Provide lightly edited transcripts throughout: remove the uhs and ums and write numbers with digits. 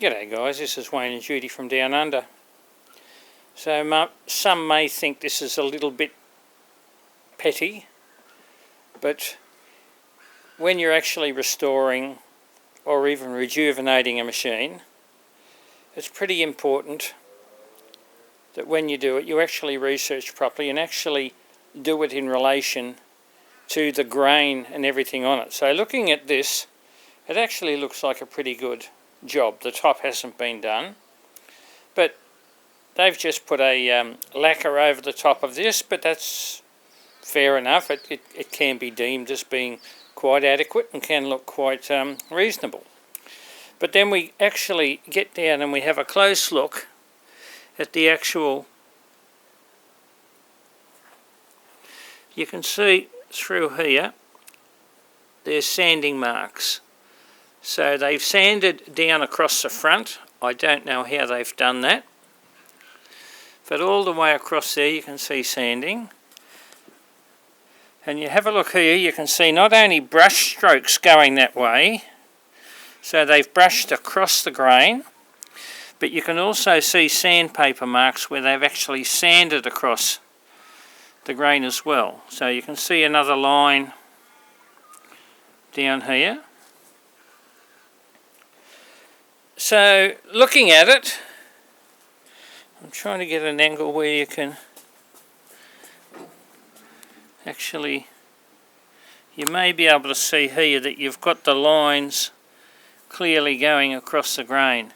G'day guys, this is Wayne and Judy from Down Under. So some may think this is a little bit petty, but when you're actually restoring or even rejuvenating a machine, it's pretty important that when you do it, you actually research properly and actually do it in relation to the grain and everything on it. So looking at this, it actually looks like a pretty good job. The top hasn't been done, but they've just put a lacquer over the top of this, but that's fair enough. It can be deemed as being quite adequate and can look quite reasonable. But then we actually get down and we have a close look at the actual, you can see through here there's sanding marks. So they've sanded down across the front. I don't know how they've done that, but all the way across there you can see sanding. And you have a look here, you can see not only brush strokes going that way, so they've brushed across the grain, but you can also see sandpaper marks where they've actually sanded across the grain as well. So you can see another line down here. So looking at it, I'm trying to get an angle where you can actually, you may be able to see here that you've got the lines clearly going across the grain.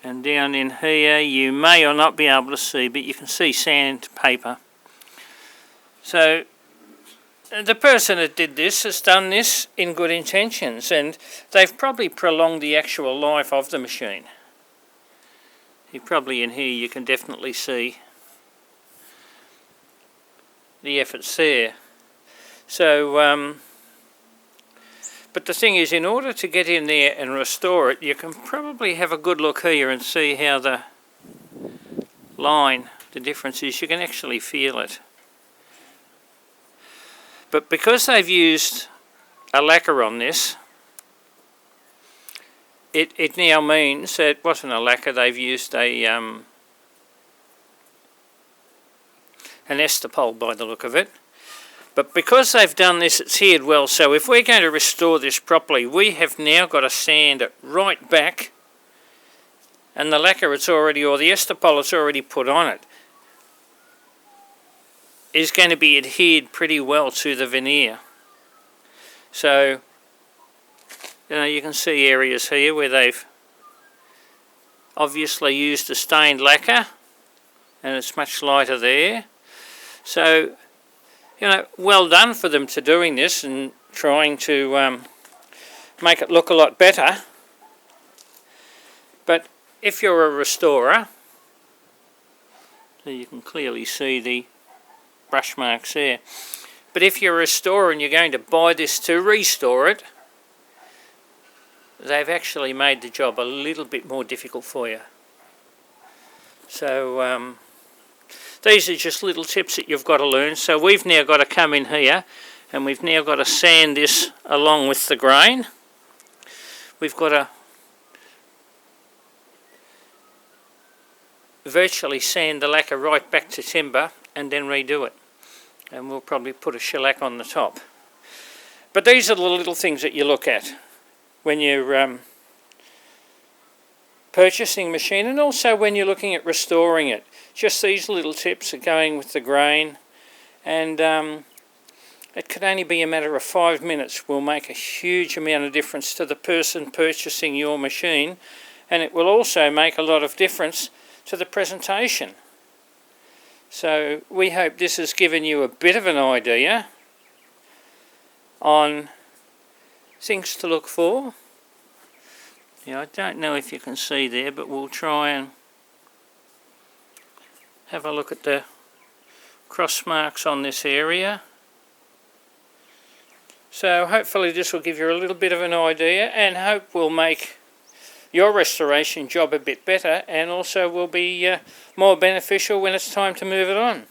And down in here you may or not be able to see, but you can see sandpaper. So the person that did this has done this in good intentions, and they've probably prolonged the actual life of the machine. Probably in here you can definitely see the efforts there. So, but the thing is, in order to get in there and restore it, you can probably have a good look here and see how the line, the difference is. You can actually feel it. But because they've used a lacquer on this, it now means that it wasn't a lacquer, they've used an Estopol by the look of it. But because they've done this, it's adhered well. So if we're going to restore this properly, we have now got to sand it right back, and the lacquer it's already, or the Estopol it's already put on it, is going to be adhered pretty well to the veneer. So, you know, you can see areas here where they've obviously used a stained lacquer, and it's much lighter there. So, you know, well done for them to doing this and trying to make it look a lot better. But if you're a restorer, so you can clearly see the brush marks there. But if you're a restorer and you're going to buy this to restore it, they've actually made the job a little bit more difficult for you. So these are just little tips that you've got to learn. So we've now got to come in here and we've now got to sand this along with the grain. We've got to virtually sand the lacquer right back to timber and then redo it. And we'll probably put a shellac on the top. But these are the little things that you look at when you're purchasing a machine, and also when you're looking at restoring it. Just these little tips are going with the grain, and it could only be a matter of 5 minutes will make a huge amount of difference to the person purchasing your machine, and it will also make a lot of difference to the presentation. So we hope this has given you a bit of an idea on things to look for. Yeah, I don't know if you can see there, but we'll try and have a look at the cross marks on this area. So hopefully this will give you a little bit of an idea, and hope will make your restoration job a bit better, and also will be more beneficial when it's time to move it on.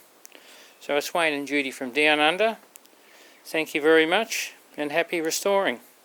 So it's Wayne and Judy from Down Under. Thank you very much, and happy restoring.